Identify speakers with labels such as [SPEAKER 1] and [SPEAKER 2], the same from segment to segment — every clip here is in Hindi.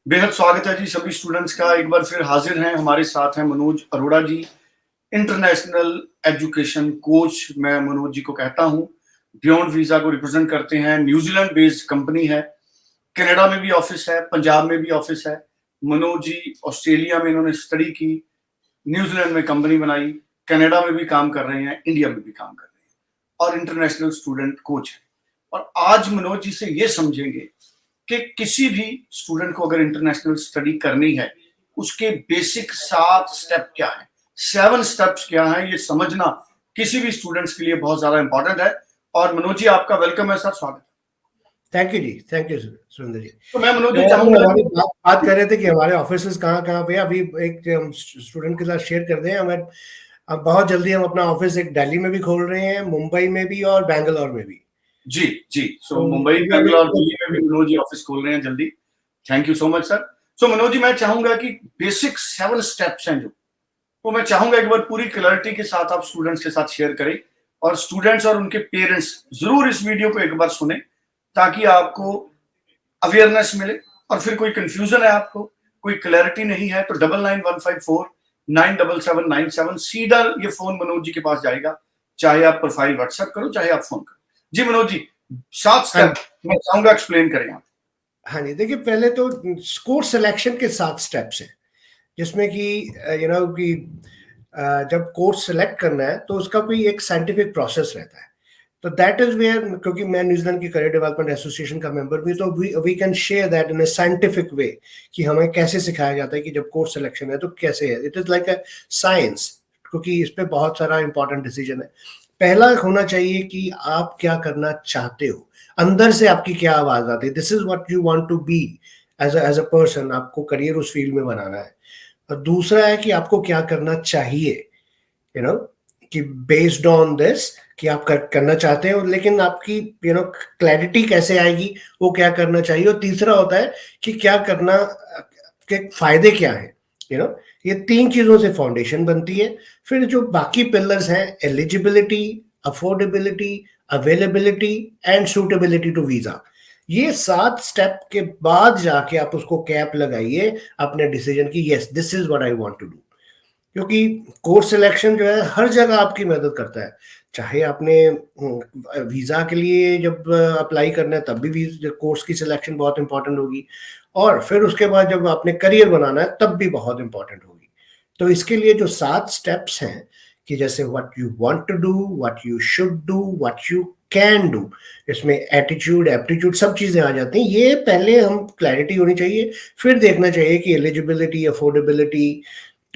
[SPEAKER 1] बेहद स्वागत है जी सभी स्टूडेंट्स का। एक बार फिर हाजिर हैं, हमारे साथ हैं मनोज अरोड़ा जी, इंटरनेशनल एजुकेशन कोच। मैं मनोज जी को कहता हूं, बियॉन्ड वीजा को रिप्रेजेंट करते हैं। न्यूजीलैंड बेस्ड कंपनी है, कनाडा में भी ऑफिस है, पंजाब में भी ऑफिस है। मनोज जी ऑस्ट्रेलिया में इन्होंने स्टडी की, न्यूजीलैंड में कंपनी बनाई, कनाडा में भी काम कर रहे हैं, इंडिया में भी काम कर रहे हैं और इंटरनेशनल स्टूडेंट कोच है। और आज मनोज जी से ये समझेंगे कि किसी भी स्टूडेंट को अगर इंटरनेशनल स्टडी करनी है, उसके बेसिक 7 स्टेप क्या है, 7 स्टेप्स क्या है, ये समझना किसी भी स्टूडेंट्स के लिए बहुत ज्यादा इंपॉर्टेंट है। और मनोज जी आपका वेलकम है सर, स्वागत है।
[SPEAKER 2] Thank you ji, thank you Surendra ji.
[SPEAKER 1] तो मैं मनोज जी
[SPEAKER 2] तो
[SPEAKER 1] चाहूंगा,
[SPEAKER 2] हमारी बात कर रहे थे कि हमारे ऑफिस कहाँ कहाँ पे। अभी एक स्टूडेंट के साथ शेयर कर दें, हमें अब बहुत जल्दी हम अपना ऑफिस एक दिल्ली में भी खोल रहे हैं, मुंबई में भी और बैंगलोर में भी।
[SPEAKER 1] जी जी। सो
[SPEAKER 2] तो
[SPEAKER 1] मुंबई, बैंगलोर, दिल्ली में भी मनोज जी ऑफिस खोल रहे हैं जल्दी। Thank you so much sir. So Manoj ji, मैं चाहूंगा कि बेसिक 7 स्टेप्स हैं जो, तो मैं चाहूंगा एक बार पूरी क्लैरिटी के साथ आप स्टूडेंट्स के साथ शेयर करें, और स्टूडेंट्स और उनके पेरेंट्स जरूर इस वीडियो को एक बार सुने, ताकि आपको अवेयरनेस मिले। और फिर कोई कंफ्यूजन है, आपको कोई क्लैरिटी नहीं है, तो 9915497797 सीधा ये फोन मनोज जी के पास जाएगा, चाहे आप प्रोफाइल व्हाट्सएप करो, चाहे आप फोन करो। जी मनोज जी, 7 स्टेप मैं चाहूंगा एक्सप्लेन करें आप।
[SPEAKER 2] हाँ जी, देखिए पहले तो कोर्स सिलेक्शन के 7 स्टेप्स हैं, जिसमें कि कि जब कोर्स सेलेक्ट करना है तो उसका कोई एक साइंटिफिक प्रोसेस रहता है। तो दैट इज वेयर, क्योंकि मैं न्यूजीलैंड की करियर डेवलपमेंट एसोसिएशन का मेंबर भी, तो we can share that in a scientific way कि हमें कैसे सिखाया जाता है कि जब कोर्स सिलेक्शन है तो कैसे है। It is like a science, क्योंकि इस पे बहुत सारा इंपॉर्टेंट डिसीजन है। पहला होना चाहिए कि आप क्या करना चाहते हो, अंदर से आपकी क्या आवाज आती है, this is what you want to be as a person. आपको करियर उस फील्ड में बनाना है। और दूसरा है कि आपको क्या करना चाहिए, यू नो कि बेस्ड ऑन दिस कि आप करना चाहते हो, लेकिन आपकी क्लैरिटी कैसे आएगी, वो क्या करना चाहिए। और तीसरा होता है कि क्या करना के फायदे क्या है। यू नो ये 3 चीजों से फाउंडेशन बनती है। फिर जो बाकी पिलर्स हैं, eligibility, affordability, availability and suitability to visa, ये 7 स्टेप के बाद जाके आप उसको कैप लगाइए अपने डिसीजन की, yes this is what I want to do. क्योंकि कोर्स सिलेक्शन जो है हर जगह आपकी मदद करता है। चाहे आपने वीजा के लिए जब अप्लाई करना है तब भी कोर्स की सिलेक्शन बहुत इंपॉर्टेंट होगी, और फिर उसके बाद जब आपने करियर बनाना है तब भी बहुत इंपॉर्टेंट होगी। तो इसके लिए जो 7 स्टेप्स हैं, कि जैसे what you want to do, what you should do, what you can do, इसमें एटीट्यूड, एप्टीट्यूड सब चीजें आ जाती हैं। ये पहले हम क्लैरिटी होनी चाहिए, फिर देखना चाहिए कि एलिजिबिलिटी, अफोर्डेबिलिटी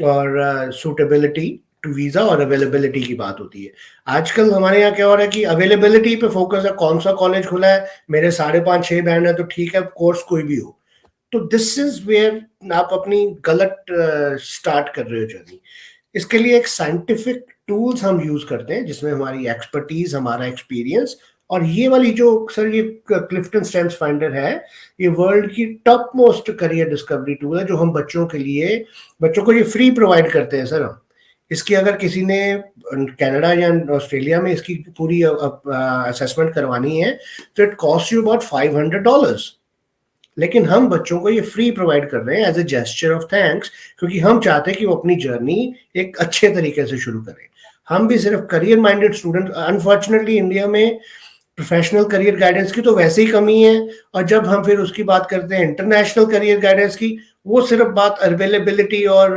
[SPEAKER 2] और सूटेबिलिटी टू वीजा और अवेलेबिलिटी की बात होती है। आजकल हमारे यहाँ क्या हो रहा है कि अवेलेबिलिटी पे फोकस है, कौन सा कॉलेज खुला है, मेरे 5.5-6 बैंड है तो ठीक है, कोर्स कोई भी हो। तो दिस इज वेयर आप अपनी गलत स्टार्ट कर रहे हो जर्नी। इसके लिए एक साइंटिफिक टूल्स हम यूज करते हैं, जिसमें हमारी एक्सपर्टीज, हमारा एक्सपीरियंस, और ये वाली जो सर ये क्लिफ्टन स्ट्रेंथ्स फाइंडर है, ये वर्ल्ड की top most career discovery tool है, जो हम बच्चों के लिए, बच्चों को ये फ्री प्रोवाइड करते हैं सर हम। इसकी अगर किसी ने कनाडा या ऑस्ट्रेलिया में इसकी पूरी असेसमेंट करवानी है तो इट कॉस्ट यू अबाउट $500, लेकिन हम बच्चों को ये फ्री प्रोवाइड कर रहे हैं as a gesture of thanks, क्योंकि हम चाहते हैं कि वो अपनी जर्नी एक अच्छे तरीके से शुरू करें। हम भी सिर्फ career minded student, unfortunately India में प्रोफेशनल करियर गाइडेंस की तो वैसे ही कमी है, और जब हम फिर उसकी बात करते हैं इंटरनेशनल करियर गाइडेंस की, वो सिर्फ बात अवेलेबिलिटी और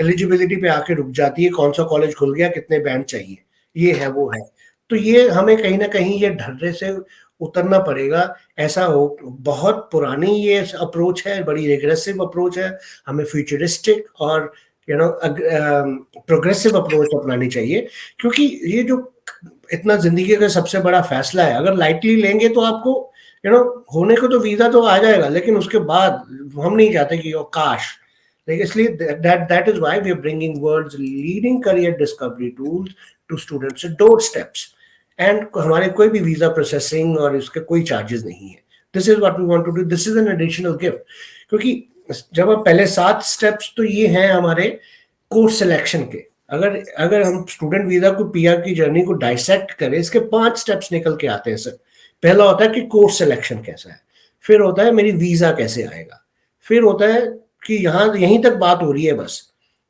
[SPEAKER 2] एलिजिबिलिटी पे आके रुक जाती है, कौन सा कॉलेज खुल गया, कितने बैंड चाहिए, ये है वो है। तो ये हमें कहीं ना कहीं ये ढर्रे से उतरना पड़ेगा। ऐसा हो, बहुत पुरानी ये अप्रोच है, बड़ी रिग्रेसिव अप्रोच है। हमें फ्यूचरिस्टिक और प्रोग्रेसिव अप्रोच अपनानी चाहिए, क्योंकि ये जो इतना जिंदगी का सबसे बड़ा फैसला है, अगर लाइटली लेंगे तो आपको होने को तो वीजा तो आ जाएगा, लेकिन उसके बाद हम नहीं चाहते कि काश। इसलिए that is why we are bringing world's leading career discovery tools to students, doorsteps, and हमारे कोई भी वीजा प्रोसेसिंग और इसके कोई चार्जेस नहीं है। This is what we want to do, this is an additional gift. क्योंकि जब आप पहले 7 स्टेप्स तो ये हैं हमारे कोर्स सिलेक्शन के। अगर अगर हम स्टूडेंट वीजा को, पीआर की जर्नी को डाइसेक्ट करें, इसके 5 स्टेप्स निकल के आते हैं सर। पहला होता है कि कोर्स सिलेक्शन कैसा है, फिर होता है मेरी वीजा कैसे आएगा, फिर होता है कि यहाँ यहीं तक बात हो रही है बस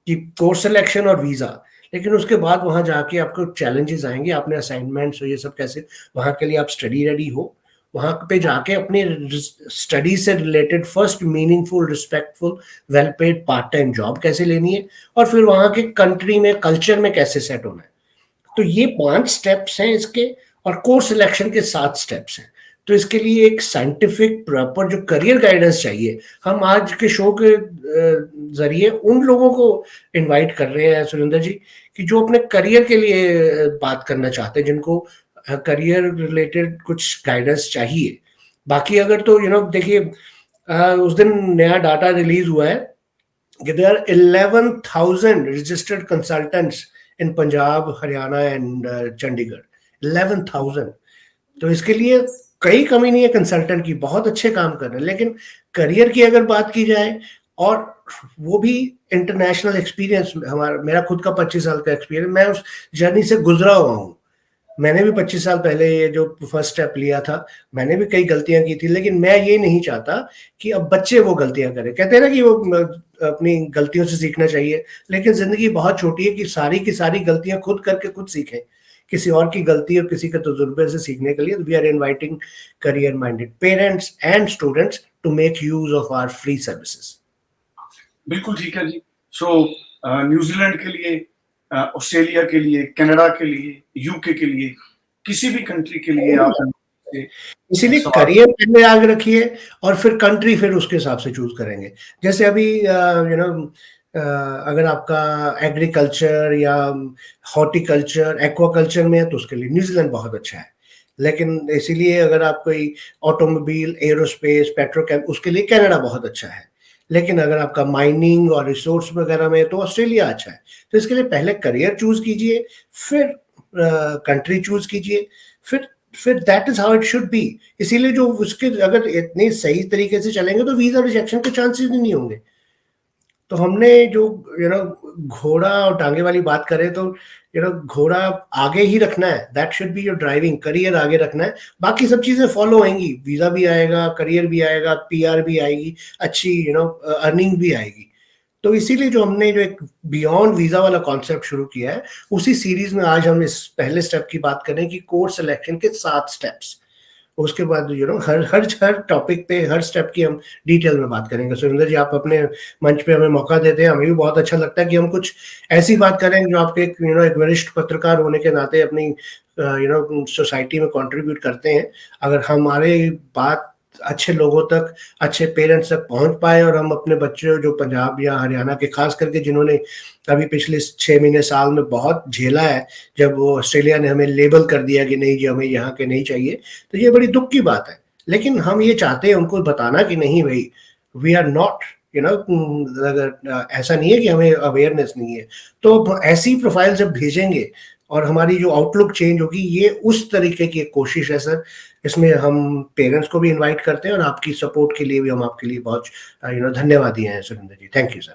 [SPEAKER 2] कि कोर्स सिलेक्शन और वीजा, लेकिन उसके बाद वहां जाके आपको चैलेंजेस आएंगे, आपने असाइनमेंट्स और ये सब कैसे, वहां के लिए आप स्टडी रेडी हो, वहां पे जाके अपने स्टडी से related first meaningful respectful well paid part time job कैसे लेनी है, और फिर वहां के कंट्री में कल्चर में कैसे सेट होना है। तो ये 5 स्टेप्स हैं इसके, और कोर्स सिलेक्शन के 7 स्टेप्स हैं। तो इसके लिए एक साइंटिफिक प्रॉपर जो करियर गाइडेंस चाहिए, हम आज के शो के जरिए उन लोगों को इनवाइट कर रहे हैं सुरेंद्र जी, कि जो अपने करियर के लिए बात करना चाहते हैं, जिनको करियर रिलेटेड कुछ गाइडेंस चाहिए। बाकी अगर तो देखिए उस दिन नया डाटा रिलीज हुआ है कि there are 11,000 registered consultants in Punjab, Haryana and Chandigarh, 11,000। तो इसके लिए कई कमी नहीं है कंसल्टेंट की, बहुत अच्छे काम कर रहे हैं। लेकिन करियर की अगर बात की जाए, और वो भी इंटरनेशनल एक्सपीरियंस, मेरा खुद का 25 साल का एक्सपीरियंस, मैं उस जर्नी से गुजरा हुआ हूँ। मैंने भी 25 साल पहले ये जो फर्स्ट स्टेप लिया था, मैंने भी कई गलतियां की थी, लेकिन मैं ये नहीं चाहता कि अब बच्चे वो गलतियां करें। कहते हैं ना कि वो अपनी गलतियों से सीखना चाहिए, लेकिन जिंदगी बहुत छोटी है कि सारी की सारी गलतियां खुद करके खुद सीखें, किसी और की गलती और किसी के तजुर्बे से सीखने के लिए। We are inviting career minded parents and students to make use of our free services.
[SPEAKER 1] बिल्कुल ठीक है जी। सो न्यूजीलैंड के लिए, ऑस्ट्रेलिया के लिए, कनाडा के लिए, यूके के लिए, किसी भी कंट्री के लिए आप
[SPEAKER 2] इसीलिए करियर पहले आगे रखिए, और फिर कंट्री फिर उसके हिसाब से चूज करेंगे। जैसे अभी अगर आपका एग्रीकल्चर या हॉर्टिकल्चर, एक्वाकल्चर में है, तो उसके लिए न्यूजीलैंड बहुत अच्छा है। लेकिन इसीलिए अगर आप कोई ऑटोमोबाइल, एरोस्पेस, पेट्रोकेम, उसके लिए कनाडा बहुत अच्छा है। लेकिन अगर आपका माइनिंग और रिसोर्स वगैरह में, तो ऑस्ट्रेलिया अच्छा है। तो इसके लिए पहले करियर चूज कीजिए, फिर कंट्री चूज कीजिए, फिर that is how it should be. इसीलिए जो उसके अगर इतने सही तरीके से चलेंगे तो वीजा रिजेक्शन के चांसेस ही नहीं होंगे। तो हमने जो घोड़ा और टांगे वाली बात करें, तो घोड़ा आगे ही रखना है, that should be your driving, career आगे रखना है, बाकी सब चीजें फॉलो होंगी, वीजा भी आएगा, करियर भी आएगा, पीआर भी आएगी, अच्छी अर्निंग भी आएगी। तो इसीलिए जो हमने जो एक बियॉन्ड वीजा वाला कॉन्सेप्ट शुरू किया है, उसी सीरीज में आज हम इस पहले स्टेप की बात करें कि कोर्स सिलेक्शन के 7 स्टेप्स। उसके बाद हर टॉपिक पे, हर स्टेप की हम डिटेल में बात करेंगे। सुरेंद्र जी, आप अपने मंच पे हमें मौका देते हैं, हमें भी बहुत अच्छा लगता है कि हम कुछ ऐसी बात करें जो आपके एक वरिष्ठ पत्रकार होने के नाते अपनी सोसाइटी में कंट्रीब्यूट करते हैं। अगर हमारे बात अच्छे लोगों तक, अच्छे पेरेंट्स तक पहुंच पाए, और हम अपने बच्चे जो पंजाब या हरियाणा के, खास करके जिन्होंने अभी पिछले 6 महीने साल में बहुत झेला है, जब वो ऑस्ट्रेलिया ने हमें लेबल कर दिया कि नहीं जी हमें यहाँ के नहीं चाहिए, तो ये बड़ी दुख की बात है। लेकिन हम ये चाहते हैं उनको बताना कि नहीं भाई, वी आर नॉट अगर ऐसा नहीं है कि हमें अवेयरनेस नहीं है। तो ऐसी प्रोफाइल जब भेजेंगे और हमारी जो आउटलुक चेंज होगी, ये उस तरीके की एक कोशिश है सर। इसमें हम पेरेंट्स को भी इनवाइट करते हैं, और आपकी सपोर्ट के लिए भी हम आपके लिए बहुत धन्यवादी हैं Surendra ji. Thank you sir.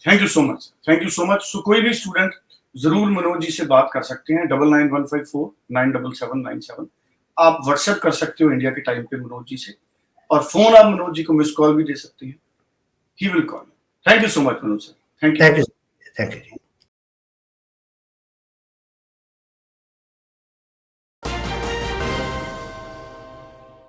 [SPEAKER 1] Thank you so much, thank you so much. So कोई भी स्टूडेंट जरूर मनोज जी से बात कर सकते हैं, 9915497797। आप व्हाट्सएप कर सकते हो इंडिया के टाइम पे मनोज जी से, और फोन आप मनोज जी को मिस कॉल भी दे सकते हैं, he will call. Thank you so much Manoj sir, thank you.
[SPEAKER 2] Thank you.